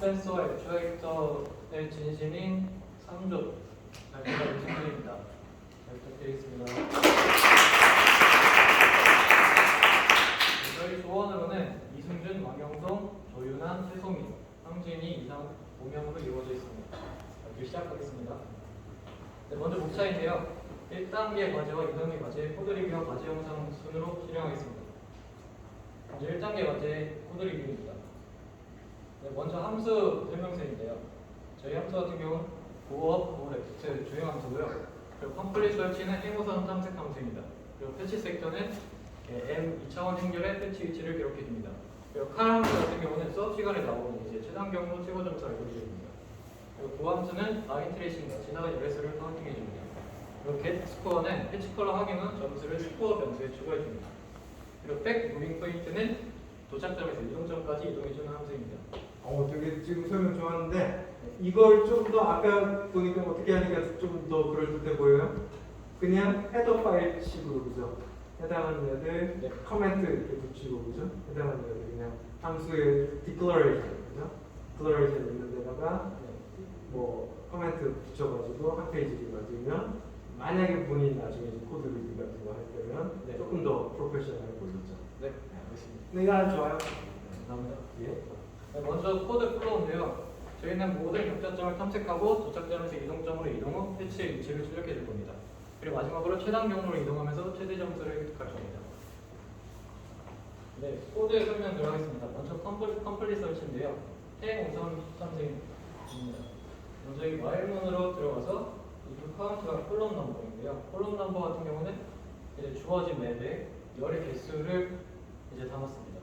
센서와 액추에이터의 진심인 3조 발표자 이승준입니다. 잘 부탁드리겠습니다. 저희 조원으로는 이승준, 왕영동, 조윤한, 최송희, 황진이 이상 5명으로 이루어져 있습니다. 발표 시작하겠습니다. 네, 먼저 목차인데요. 1단계 과제와 2단계 과제 코드 리뷰와 과제 영상 순으로 실행하겠습니다. 먼저 1단계 과제 코드 리뷰입니다. 네, 먼저 함수 설명서인데요. 저희 함수 같은 경우는 고업, 고레프트, 주행 함수고요. 그리고 컴플릿 설치는 행우선 탐색 함수입니다. 그리고 패치 섹터는 M 2차원 행렬의 패치 위치를 기록해줍니다. 그리고 칼 함수 같은 경우는 수업 시간에 나오는 이제 최단 경로 최고 점수 알고리즘입니다. 그리고 고 함수는 라인 트레이싱과 지나간 열애수를 카운팅해줍니다. 그리고 get 스코어는 패치 컬러 확인 후 점수를 스코어 변수에 추가해줍니다. 그리고 백 무빙 포인트는 도착점에서 이동점까지 이동해주는 함수입니다. 되게 지금 설명 좋았는데 이걸 좀 더 아까 보니까 어떻게 하니까 좀 더 그럴듯해 보여요? 그냥 헤더 파일 식으로 그죠? 해당하는 애들 네. 커멘트 이렇게 붙이고 그죠? 해당하는 애들 그냥 함수의 declaration 그죠? declaration 있는 데다가 뭐 커멘트 붙여가지고 한 페이지를 가지면 만약에 본인이 나중에 코드 리뷰 같은 거 할 때면 네. 조금 더 프로페셔널해 보이죠? 네, 알겠습니다. 네, 이거 좋아요. 감사합니다. 예. 네, 먼저 코드 플로우인데요. 저희는 모든 격자점을 탐색하고 도착점에서 이동점으로 이동 후 패치의 위치를 출력해 줄 겁니다. 그리고 마지막으로 최단 경로로 이동하면서 최대 점수를 획득할 겁니다. 네, 코드 설명 들어가겠습니다. 먼저 컴플릿 설치인데요. 행 우선 탐색입니다. 먼저 이 while문으로 들어가서 이 카운트가 콜럼 넘버인데요. 콜럼 넘버 같은 경우는 이제 주어진 맵에 열의 개수를 이제 담았습니다.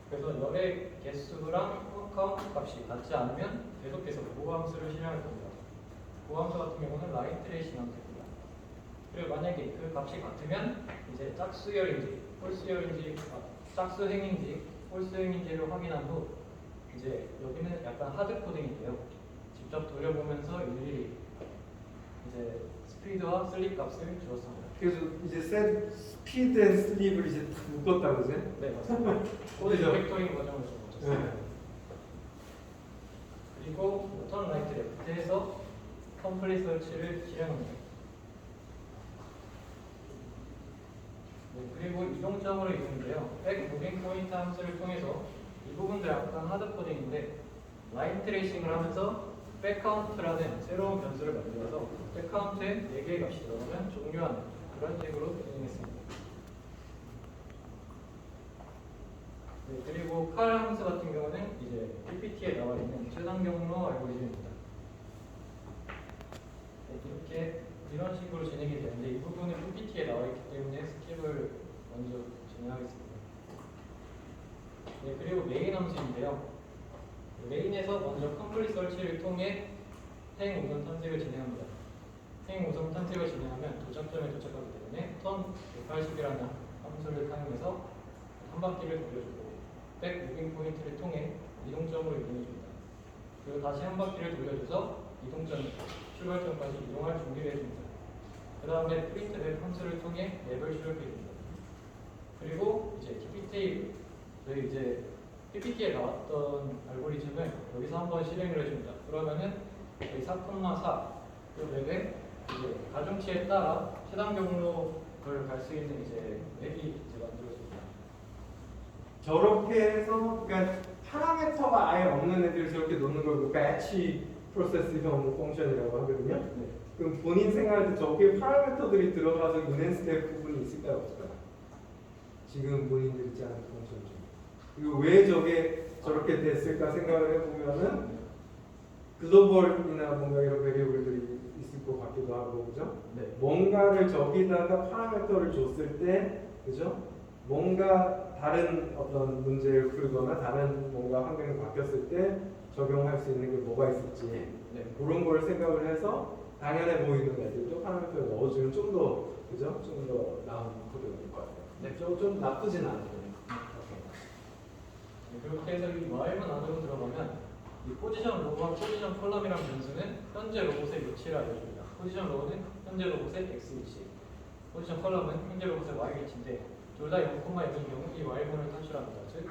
그래서 열의 개수랑 카운트 값이 같지 않으면 계속해서 보함수를 실행할 겁니다. 보함수 같은 경우는 라인 트레이싱 함수입니다. 그리고 만약에 그 값이 같으면 이제 짝수열인지 홀수열인지 짝수행인지 홀수행인지를 확인한 후 이제 여기는 약간 하드 코딩인데요. 직접 돌려보면서 일일이 이제 스피드와 슬립 값을 주었습니다. 그래서 이제 셋 스피드 앤 슬립을 이제 다 묶었다 그지? 네, 맞습니다. 코드 그죠? 디렉터링 과정을 좀 거쳤습니다. 네. 그리고 턴 라이트 레프트에서 컴플릿 설치를 실행합니다. 네, 그리고 이동점으로 이동인데요. 백 무빙 포인트 함수를 통해서 이 부분들 약간 하드 코딩인데 라인 트레이싱을 하면서 백 카운트라는 새로운 변수를 만들어서 백 카운트에 4개의 값이 들어가면 종료하는 그런 식으로 진행했습니다. 네, 그리고 칼 함수 같은 경우는 이제 PPT에 나와 있는 최단 경로 알고리즘입니다. 네, 이렇게 이런 식으로 진행이 되는데 이 부분은 PPT에 나와 있기 때문에 스킵을 먼저 진행하겠습니다. 네, 그리고 메인 함수인데요. 메인에서 먼저 컴플릿 설치를 통해 행 우선 탐색을 진행합니다. 행 우선 탐색을 진행하면 도착점에 도착하기 때문에 턴 180이라는 함수를 사용해서 한 바퀴를 돌려주고 백 무빙 포인트를 통해 이동점으로 이동해줍니다. 그리고 다시 한 바퀴를 돌려줘서 이동점, 출발점까지 이동할 준비를 해줍니다. 그 다음에 프린트 맵 함수를 통해 맵을 출력해줍니다. 그리고 이제 TP 저희 이제 PPT에 나왔던 알고리즘을 여기서 한번 실행을 해줍니다. 그러면은 여기 4,4 이 맵에 이제 가중치에 따라 최단 경로를 갈 수 있는 이제 맵이 이제 만들어집니다. 저렇게 해서 그러니까 파라미터가 아예 없는 애들을 저렇게 놓는 걸 배치 프로세스형 펑션이라고 하거든요. 네. 그럼 본인 생각할 때 저게 파라미터들이 들어가서 인핸스 될 부분이 있을까요, 없을까요? 지금 본인들 있지 않은 펑션 중. 그리고 왜 저게 저렇게 됐을까 생각을 해보면은 글로벌이나 뭔가 이런 베리어블들이 있을 것 같기도 하고, 그죠? 네. 뭔가를 저기다가 파라미터를 줬을 때, 그죠? 뭔가 다른 어떤 문제를 풀거나 다른 뭔가 환경이 바뀌었을 때 적용할 수 있는 게 뭐가 있을지 네. 그런 걸 생각을 해서 당연해 보이는 애들도 파라미터를 넣어주면 좀 더, 그죠? 좀 더 나은 코드가 될 것 같아요. 네. 좀 나쁘진 않아요. 네, 그렇게 해서 이 while문 안으로 들어가면 이 포지션 로우와 포지션 컬럼이라는 변수는 현재 로봇의 위치를 알려줍니다. 포지션 로우는 현재 로봇의 x 위치, 포지션 컬럼은 현재 로봇의 y 위치인데 둘 다 0,0인 경우 이 while문을 탈출합니다. 즉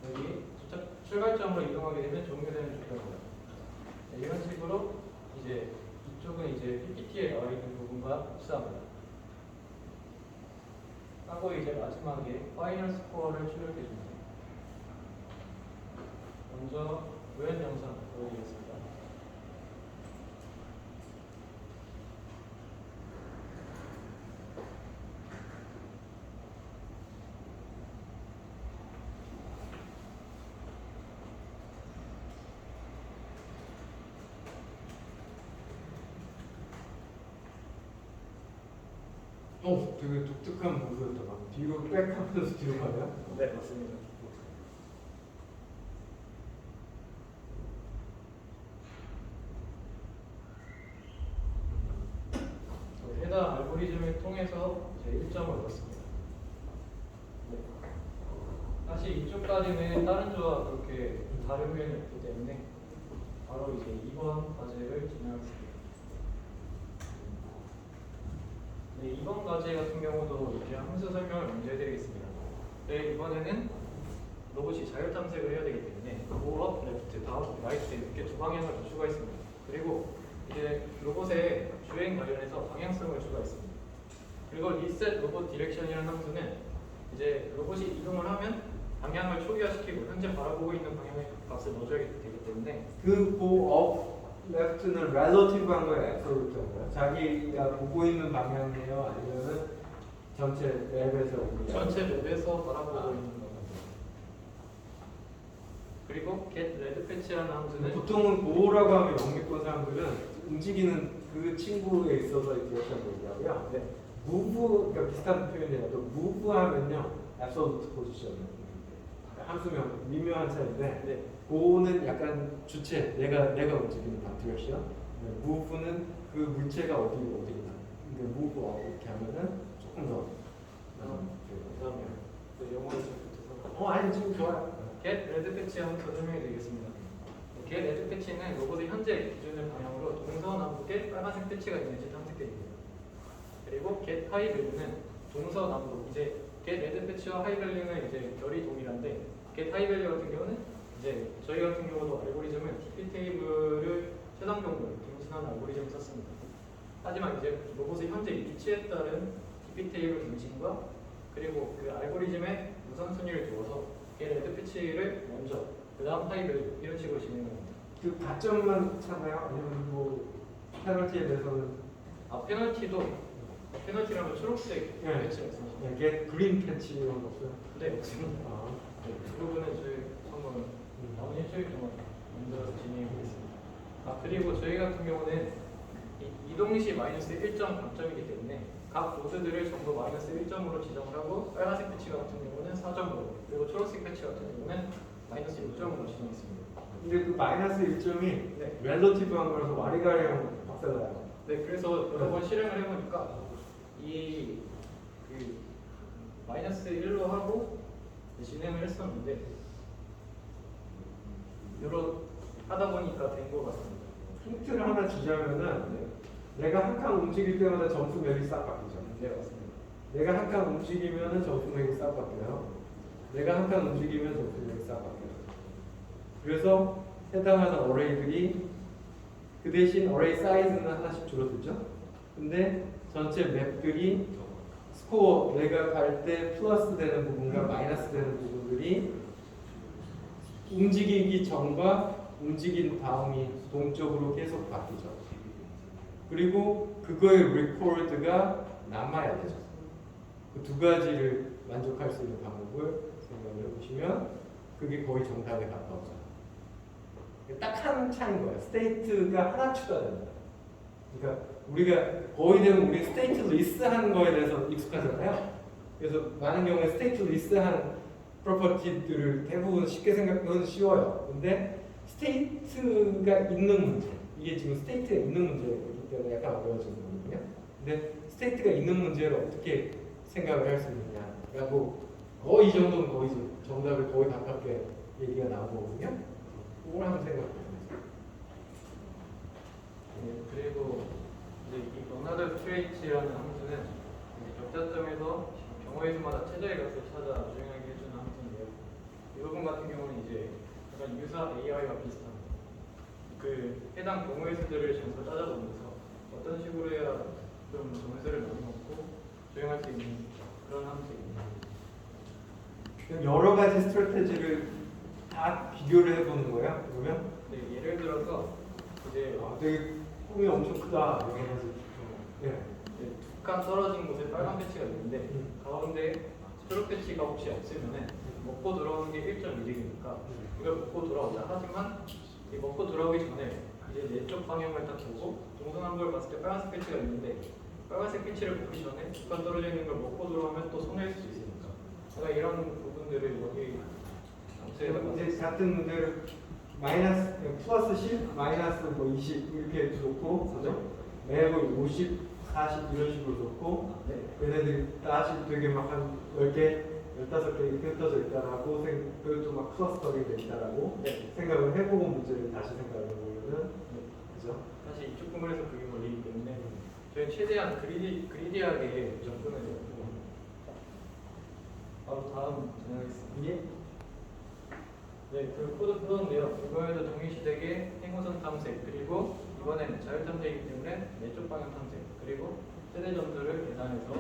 여기 출발점으로 이동하게 되면 종료되는 조건입니다. 네, 이런 식으로 이제 이쪽은 이제 PPT에 나와 있는 부분과 흡사합니다. 하고 이제 마지막에 파이널 스코어를 출력해 줍니다. 먼저 우연 영상 보여드리겠습니다. 되게 독특한 모습이었다. 뒤로 백 하면서 뒤로 가요? 네, 맞습니다. 해당 알고리즘을 통해서 이제 1점을 얻었습니다. 네. 사실 이쪽까지는 다른 조와 그렇게 다른 면이 없기 때문에 바로 이제 2번 과제를 진행하겠습니다. 네, 2번 과제 같은 경우도 이제 함수 설명을 먼저 해드리겠습니다. 네, 이번에는 로봇이 자율 탐색을 해야 되기 때문에 고업, 레프트, 다운, 라이트 이렇게 두 방향을 추가했습니다. 그리고 이제 로봇의 주행 관련해서 방향성을 추가했습니다. 그리고 리셋 로봇 디렉션이라는 함수는 이제 로봇이 이동을 하면 방향을 초기화시키고 현재 바라보고 있는 방향의 값을 넣어줘야 되기 때문에 그 고업 레프트는 렐러티브한 거예요, 앱솔루트한 거예요? 자기가 보고 있는 방향이에요? 아니면은 전체 맵에서 전체 맵에서 바라보고 있는 겁니다. 그리고 get red patch라는 함수는 보통은 고라고 하면 영미권 사람들은 움직이는 그 친구에 있어서 디렉션 얘기하고요. 네. move, 그러니까 비슷한 표현이에요. 또 move 하면요, absolute position. 함수명 미묘한 차이인데, 네. 고는 약간 주체, 내가 움직이는 디렉션. move는 그 물체가 어디로 있나. 그러니까 move 이렇게 하면은 조금 더. 그다음에 또 영어를 좀 붙여서 아니 지금 좋아요. get red patch 한번 더 설명해 드리겠습니다. get red patch는 로봇의 현재 기준을 방향으로 동서 남북에 빨간색 패치가 있는지 탐색됩니다. 그리고 get high value는 동서 남북 이제 get red patch와 high value는 이제 결이 동일한데 get high value 같은 경우는 이제 저희 같은 경우도 알고리즘을 TP 테이블을 최단 경로를 갱신하는 알고리즘을 썼습니다. 하지만 이제 로봇의 현재 위치에 따른 TP 테이블 갱신과 그리고 그 알고리즘의 우선순위를 두어서 get red patch를 먼저 그 다음 high value 이런 식으로 진행합니다. 그 가점만 차나요? 아니면 뭐 페널티에 대해서는 페널티라면 초록색 네. 패치 말씀하시나요? 이게 그린 패치 이런 거 없어요? 네, 지금 아, 그 부분은 저희 한번 남은 일주일 동안 만들어서 진행해 보겠습니다. 그리고 저희 같은 경우는 이동 시 마이너스 1점 감점이기 때문에 각 보드들을 전부 마이너스 1점으로 지정을 하고 빨간색 패치 같은 경우는 4점으로 그리고 초록색 패치 같은 경우는 마이너스 6점으로 지정했습니다. 근데 그 마이너스 1점이 네. 렐러티브한 거라서 와리가리형 박살나요. 네, 그래서 여러 번 실행을 해보니까 그 마이너스 1로 하고 진행을 했었는데 여러 하다 보니까 된 것 같습니다. 힌트를 하나 주자면은 내가 한 칸 움직일 때마다 점수 맥이 싹 바뀌죠. 네, 맞습니다. 내가 한 칸 움직이면은 점수 맥이 싹 바뀌어요. 내가 한 칸 움직이면 점수 맥이 싹 바뀌어요. 그래서 해당하는 어레이들이 그 대신 어레이 사이즈는 하나씩 줄어들죠. 근데 전체 맵들이 스코어 내가 갈 때 플러스 되는 부분과 마이너스 되는 부분들이 움직이기 전과 움직인 다음이 동적으로 계속 바뀌죠. 그리고 그거의 리코드가 남아야 되죠. 그 두 가지를 만족할 수 있는 방법을 생각을 해보시면 그게 거의 정답에 가까워져요. 딱 한 차인 거예요. 스테이트가 하나 추가됩니다. 그러니까 우리가 거의 대부분 우리 스테이트 리스트하는 거에 대해서 익숙하잖아요. 그래서 많은 경우에 스테이트 리스트한 프로퍼티들을 대부분 쉽게 생각하면 쉬워요. 근데 스테이트가 있는 문제, 이게 지금 스테이트가 있는 문제이기 때문에 약간 어려워지는 거거든요. 근데 스테이트가 있는 문제를 어떻게 생각을 할 수 있느냐라고 거의 이 정도는 거의 정답을 거의 가깝게 얘기가 나오거든요. 그걸 한번 생각해 보세요. 네, 그리고 이제 이 버나드 트레이츠라는 함수는 격자점에서 경우의 수마다 최저의 값을 찾아 주행하게 해주는 함수인데요. 이 부분 같은 경우는 이제 해당 경우의 수들을 전부 따져보면서 어떤 식으로 해야 좀 점수를 많이 먹고 조용할 수 있는 그런 함수입니다. 여러 가지 스트래테지를 다 비교를 해보는 거야. 그러면 네, 예를 들어서 이제 되게 꿈이 엄청 크다. 여러 가지. 네. 두 칸 떨어진 곳에 빨간 패치가 있는데 가운데 초록 패치가 혹시 없으면은 먹고 돌아오는 게 1.1이니까 이걸 먹고 돌아오자. 하지만 이 먹고 돌아오기 전에 이제 내 쪽 방향을 딱 보고 동선한 걸 봤을 때 빨간색 패치가 있는데 빨간색 패치를 보기 전에 두 칸 떨어져 있는 걸 먹고 돌아오면 또 손해일 수 있으니까 제가 이런 부분들을 여기 함수에다가 이제 같은 문제를 마이너스 플러스 10, 마이너스 뭐 20 이렇게 놓고 그죠? 매번 50, 40 이런 식으로 놓고 네. 얘네들이 다시 되게 막 한 10개, 15개 이렇게 흩어져 있다라고 그것도 막 클러스터링 돼 있다라고 네. 생각을 해보고 문제를 다시 생각을 해보면은 그죠? 사실 이쪽 부분에서 그게 걸리기 때문에 저희 최대한 그리디하게 접근을 해고 바로 다음 진행하겠습니다. 예? 네, 그 코드 풀었는데요. 이번에도 동일시되게 행우선 탐색 그리고 이번에는 자율 탐색이기 때문에 왼쪽 방향 탐색 그리고 세대 점수를 계산해서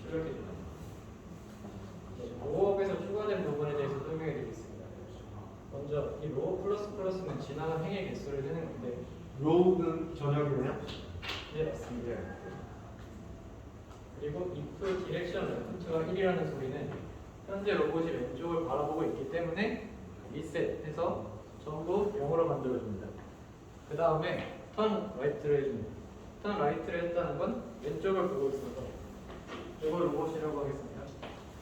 출력해줍니다. 로업에서 추가된 부분에 대해서 설명해드리겠습니다. 먼저 이 로업 플러스는 지나간 행의 개수를 세는 건데 로우는 전역이네요. 네, 맞습니다. 그리고 if 디렉션 레프트가 1이라는 소리는 현재 로봇이 왼쪽을 바라보고 있기 때문에 리셋해서 전부 0으로 만들어줍니다. 그 다음에 턴 라이트를 해줍니다. 턴 라이트를 했다는 건 왼쪽을 보고 있어서 이걸 로봇이라고 하겠습니다.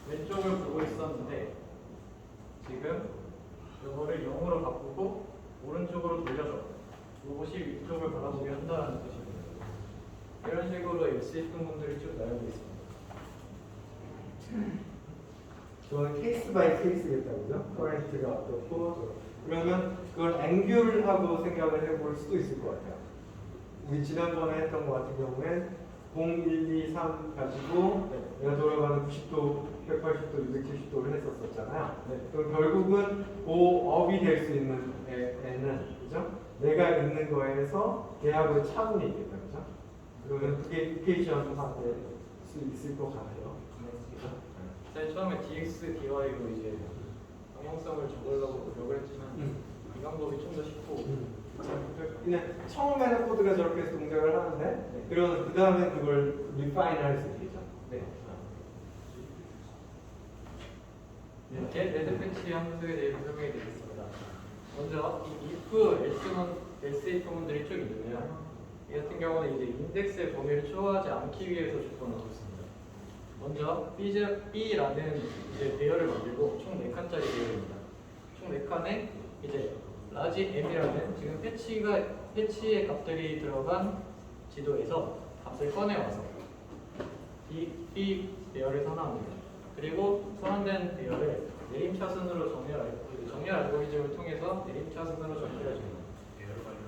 왼쪽을 보고 있었는데 지금 이거를 0으로 바꾸고 오른쪽으로 돌려서 로봇이 위쪽을 바라보게 한다는 뜻입니다. 이런 식으로 else 분들이 쭉 나열되어 있습니다. 저는 케이스 바이 케이스겠다고요. 커렌트가 어떻고 그러면 그걸 앵귤하고 생각을 해볼 수도 있을 것 같아요. 우리 지난번에 했던 것 같은 경우에 0, 1, 2, 3 가지고 내가 돌아가는 90도, 180도, 270도를 했었잖아요. 네. 그럼 결국은 업이 될 수 있는 애는 그죠? 내가 있는 거에서 걔하고의 차분이 있겠다, 그죠? 그러면 그게 이케이션 화될 수 있을 것 같아요. 그죠? 사실 처음에 DX, DY로 이제 방향성을 적으려고 노력을 했지만 이 방법이 좀 더 쉽고 그냥 처음에는 코드가 저렇게 해서 동작을 하는데 그러면 그 다음에 그걸 리파인 할 수 있겠죠. 네. get 레드 패치 함수에 대해서 설명해 드리겠습니다. 먼저 이 if, else if문들이 쭉 있는데요. 이 같은 경우는 이제 인덱스의 범위를 초과하지 않기 위해서 조건을 줬습니다. 먼저 B라는 이제 배열을 만들고 총 4칸짜리 배열입니다. 총 4칸에 이제 라지 M이라는 지금 패치의 값들이 들어간 지도에서 값을 꺼내와서 이 B 배열을 선언합니다. 그리고 선언된 배열을 네임차순으로 정렬 알고리즘을 통해서 네임차순으로 정렬해줍니다.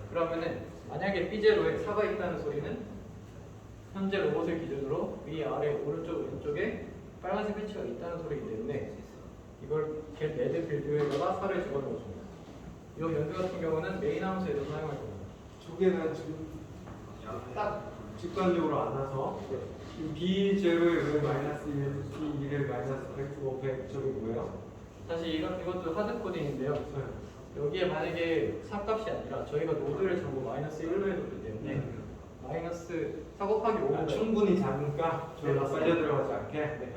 그러면은 만약에 B제로에 4가 있다는 소리는 현재 로봇을 기준으로 위, 아래, 오른쪽, 왼쪽에 빨간색 패치가 있다는 소리이기 때문에 이걸 get 레드 빌드에다가 4를 집어넣어줍니다. 이 연두 같은 경우는 메인 함수에도 사용할 겁니다. 두 개는 지금 딱 직관적으로 안 와서 B0에 왜 마이너스 1, B1에 마이너스 100, 100 저게 뭐예요? 사실 이것도 하드 코딩인데요. 여기에 만약에 4값이 아니라 저희가 노드를 전부 마이너스 1로 해뒀기 때문에 마이너스 4 곱하기 5가 충분히 작으니까 네, 저희가 맞습니다. 빨려 들어가지 않게. 네.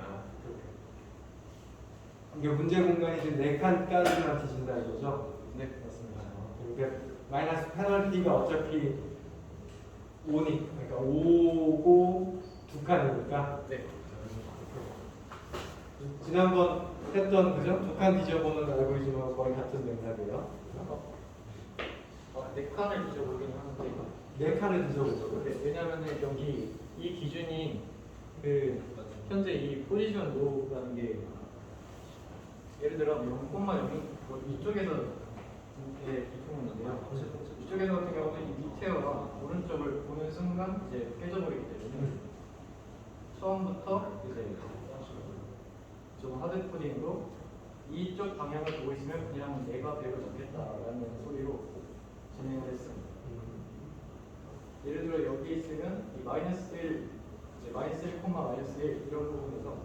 이게 문제 공간이 지금 4칸까지만 뒤진다 이거죠? 네, 맞습니다. 그러니까 마이너스 페널티가 어차피 5니, 그러니까 5고 2칸이니까. 네. 지난번 했던 그죠? 2칸 뒤져보는 알고리즘하고 거의 같은 맥락이에요. 4칸을 뒤져보긴 하는데 4칸을 뒤져보자고요. 네, 왜냐면은 여기 이 기준이 그 현재 이 포지션 로우라는 게 예를 들어 0,0 이쪽에서 비품인데요. 이쪽에서 같은 경우는 이 밑에와 오른쪽을 보는 순간 이제 깨져버리기 때문에 처음부터 이제 좀 하드 코딩으로 이쪽 방향을 보고 있으면 그냥 내가 배를 잡겠다라는 소리로 진행을 했습니다. 예를 들어 여기 있으면 이 마이너스 1, 이제 마이너스 1, 마이너스 1 이런 부분에서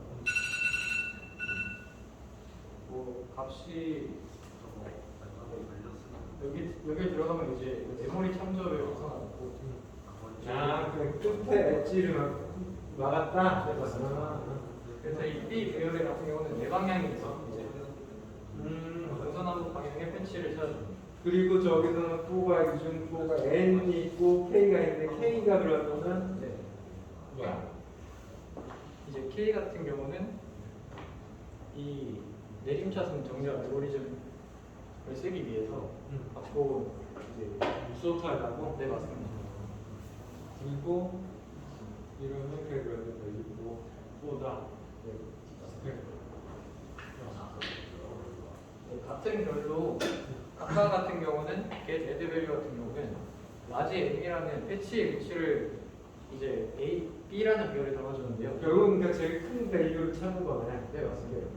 뭐 값이 여기 들어가면 이제 메모리 참조를 벗어나고 그 끝에 엣지를 막았다. 네, 맞습니다. 그래서 이 B 배열의 같은 경우는 네 방향이 있어 이제 동서남북 방향의 패치를 찾아줍니다. 그리고 저기서는 4가 기준 4가 N이 있고 K가 있는데 K가 그러면은 네. 뭐야? 이제 K 같은 경우는 이 내림차순 정렬 알고리즘을 쓰기 위해서 갖고 이제 소프트하다고? 네 맞습니다. 그리고 이러면 그래도 있고 4다. 네, 같은 별로 아까 같은 경우는 get add value 같은 경우는 라지 n이라는 패치의 위치를 이제 a, b라는 비열에 담아주는데요. 결국은 그러니까 제일 큰 밸류를 찾는 거네. 네 맞습니다.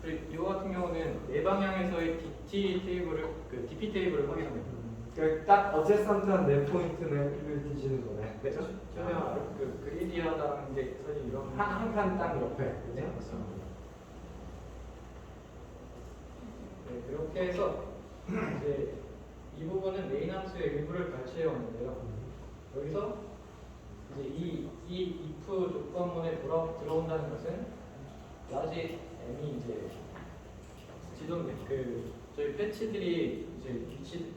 그리고 이거 같은 경우는 네 방향에서의 DT 테이블을 DP 테이블을 확인합니다. 그러니까 딱 어제선트한 네 포인트를 뒤지는 거네. 네, 전혀 그 그리디하다는 게 사실 이런 한 칸 딱 옆에. 네 맞습니다. 네 그렇게 해서 이제 이 부분은 메인 함수의 일부를 발췌해 왔는데요. 여기서 이제 이 if 조건문에 들어온다는 것은 라지 m이 이제 지정 저희 패치들이 이제 위치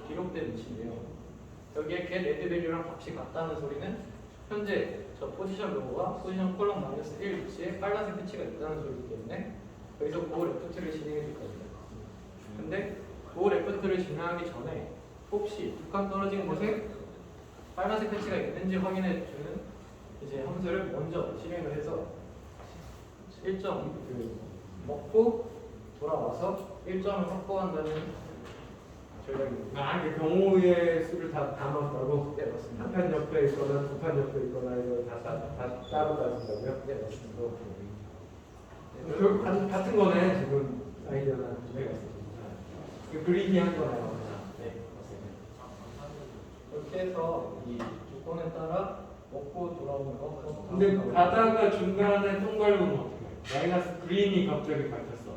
기록된 위치인데요. 여기에 get add value랑 값이 같다는 소리는 현재 저 포지션 로우와 포지션 콜럼 마이너스 1 위치에 빨간색 패치가 있다는 소리이기 때문에 여기서 고 레프트를 진행해 줄 겁니다. 근데 고 레프트를 진행하기 전에 혹시 두 칸 떨어진 곳에 빨간색 패치가 있는지 확인해 주는 이제 함수를 먼저 실행을 해서 1점 먹고 돌아와서 1점을 확보한다는 전략입니다. 그 경우의 수를 다 담았다고? 네 맞습니다. 한 칸 옆에 있거나 두 칸 옆에 있거나 이걸 다 따로 따진다고요? 네 맞습니다. 결국 같은 거네 지금 아이디어는. 네 맞습니다. 그리기한 거네요. 네 맞습니다. 이렇게 해서 이 조건에 따라 먹고 돌아오는 거. 근데 가다가 중간에 동갈고는 어떻게 해? 마이너스 그린이 갑자기 밝혔어.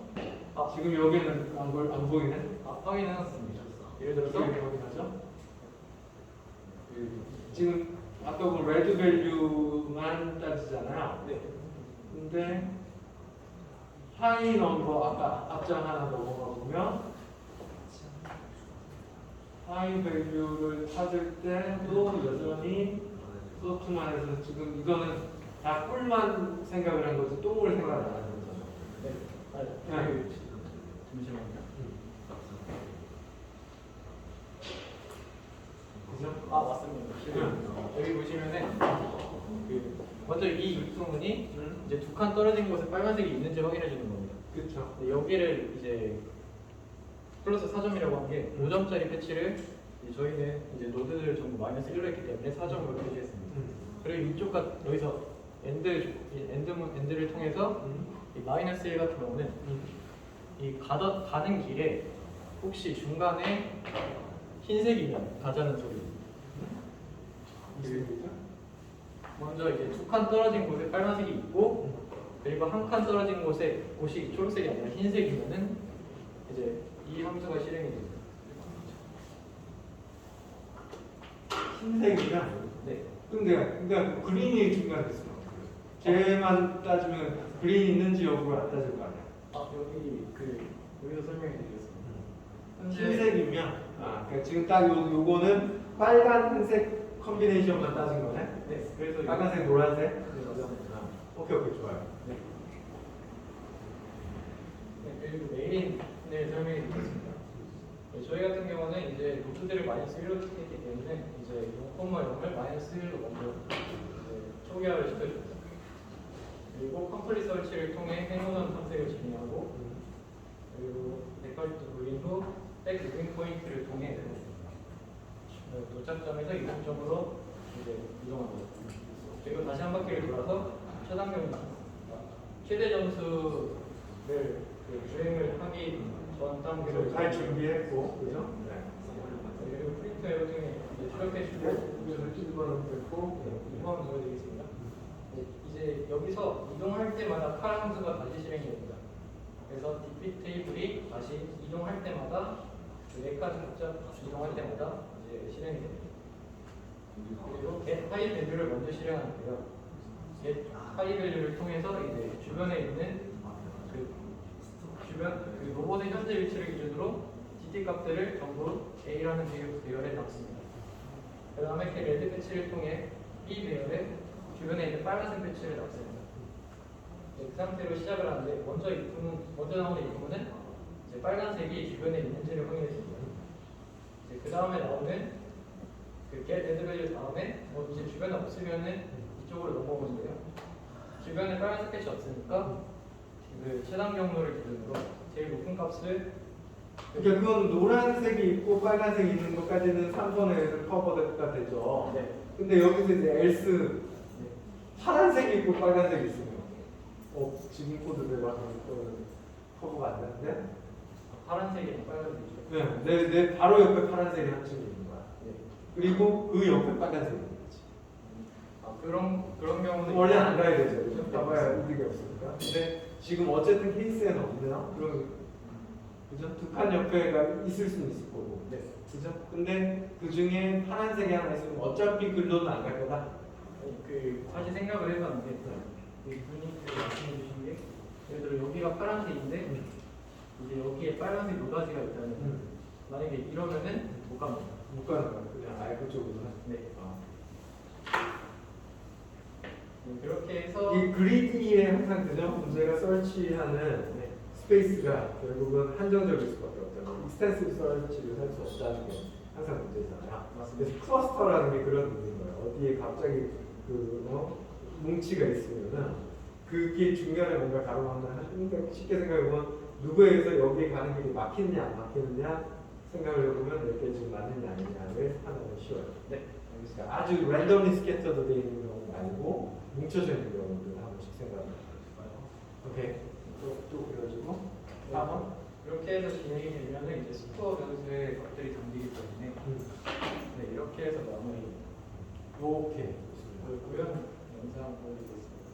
지금 여기는 안 보이네? 확인해놨습니다. 예를 들어서 어떻게 확인하죠? 지금 아까 그 레드 밸류만 따지잖아요. 네. 근데 하이 넘버 아까 앞장 하나 넘어가 보면 하이 밸류를 찾을 때도 여전히 소프트만 해서 지금 이거는 다 꿀만 생각을 한 거지 똥을 생각 안 하는 거잖아. 네. 잠시만요. 그죠? 맞습니다. 여기 보시면은 먼저 이 입소문이 이제 두 칸 떨어진 곳에 빨간색이 있는지 확인해 주는 겁니다. 그렇죠. 여기를 이제 플러스 4점이라고 한 게 5점짜리 패치를 이제 저희는 이제 노드를 전부 마이너스 1로 했기 때문에 4점으로 표시했습니다. 그리고 이쪽과 여기서 엔드를 통해서 이 마이너스 1 같은 경우는 이 가는 길에 혹시 중간에 흰색이면 가자는 소리입니다. 먼저 이제 두 칸 떨어진 곳에 빨간색이 있고 그리고 한 칸 떨어진 곳이 초록색이 아니라 흰색이면은 이제 이 함수가 실행이 됩니다. 흰색이면 네. 그러니까 그린이 중간에 있어. 쟤만 따지면 그린이 있는지 여부를 안 따질 거 아니야. 여기서 설명해 드리겠습니다. 흰색이면 그러니까 지금 딱 요거는 빨간색 컨비네이션만 따진 거네. 네. 그래서 빨간색, 노란색. 네, 맞습니다. 오케이 좋아요. 네. 그리고 메인을 설명해 드리겠습니다. 저희 같은 경우는 이제 노트들을 마이너스 1로 했기 때문에 이제 0,0을 마이너스 1로 먼저 초기화를 시켜줍니다. 그리고 컴플릿 설치를 통해 해놓은 탐색을 진행하고 그리고 데컬트 돌린 후 백 무빙 포인트를 통해 도착점에서 이동점으로 이제 이동합니다. 그리고 다시 한 바퀴를 돌아서 최단경을 최대 점수를 주행을 하기 전 단계를 잘 준비했고, 그죠? 네. 그리고 프린트 에러 통해 이제 출력해주고 여기서 1번은 됐고 2번 보여드리겠습니다. 네, 이제 여기서 이동할 때마다 파란 함수가 다시 실행이 됩니다. 그래서 DP 테이블이 다시 이동할 때마다 그 얘까지 각자 이동할 때마다 이제 실행이 됩니다. 그리고 get 파이 밸류를 먼저 실행하는데요. get 파이 밸류를 통해서 이제 주변에 있는 그 로봇의 현재 위치를 기준으로 DT 값들을 전부 A라는 배열에 넣습니다. 그 다음에 그 레드 배치를 통해 B 배열에 주변에 있는 빨간색 배치를 넣습니다. 네, 그 상태로 시작을 하는데 먼저 나오는 입구는 이제 빨간색이 주변에 있는지를 확인해 줍니다. 그 다음에 나오는 그 get 레드 밸류 다음에 이제 주변에 없으면은 이쪽으로 넘어오는데요. 주변에 빨간색 배치 없으니까 그 최단 경로를 기준으로 제일 높은 값을 그러니까 그건 노란색이 있고 빨간색이 있는 것까지는 3번에서 커버가 되죠. 네. 근데 여기서 이제 else 네. 파란색이 있고 빨간색이 있으면 지금 코드 내가 커버가 안 되는데? 파란색이랑 빨간색이죠. 네, 내 바로 옆에 파란색이 한 층이 있는 거야. 네. 그리고 그 옆에 빨간색이 있는 거지. 그런 경우는 원래 안 가야 되죠. 그죠? 네, 가봐야 맞습니다. 이득이 없으니까. 근데 지금 어쨌든 케이스에는 없네요. 그럼 그죠? 두 칸 옆에가 있을 수는 있을 거고. 네. 그죠? 근데 그 중에 파란색이 하나 있으면 어차피 글로는 안 갈 거다. 그 사실 생각을 해봤는데 분이 말씀해 주신 게 예를 들어 여기가 파란색인데 이제 여기에 빨간색 노다지가 있다면 만약에 이러면은 못 갑니다. 못 가는 거야. 그냥 아예 그쪽으로는. 네. 그렇게 해서 이 그리디에 항상 그죠? 문제가 설치하는 네. 스페이스가 결국은 한정적일 수밖에 없잖아요. 익스텐시브 설치를 할 수 없다는 게 항상 문제잖아요. 맞습니다. 그래서 클러스터라는 게 그런 의미인 거예요. 어디에 갑자기 뭉치가 있으면은 그게 중간에 뭔가 가로막나 쉽게 생각해보면 누구에게서 여기에 가는 길이 막히느냐 안 막히느냐 생각을 해보면 몇 개 지금 맞느냐 아니냐를 판단하기 쉬워요. 네. 그러니까 아주 랜덤리 스캐터드 되어 있는 경우 말고 뭉쳐져 있는 경우들 한 번씩 생각해봐요. 오케이. 또 그려주고 4번. 이렇게 해서 진행이 되면 이제 스코어 변수의 값들이 담기기 때문에 네, 이렇게 해서 마무리. 오케이. 고요 영상 보여드리겠습니다.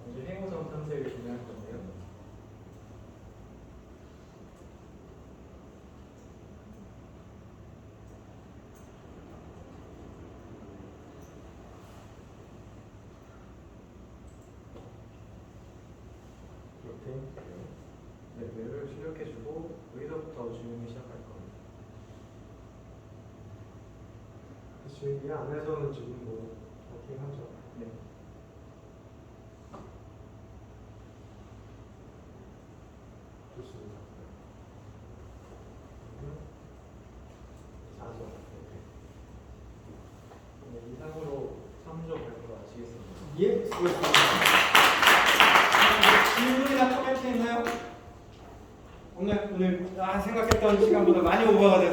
먼저 행우성 탐색을 진행할 건데요. 이렇게. 네, 뇌를 출력해주고 여기서부터 주행을 시작할 겁니다. 그렇죠. 이 안에서는 지금 뭐 오케이 하죠. 네. 좋습니다. 4번. 네, 이상으로 3조 발표를 마치겠습니다. 예, 수고했습니다. 질문이나 코멘트 있나요? 오늘 생각했던 시간보다 많이 오버가 돼서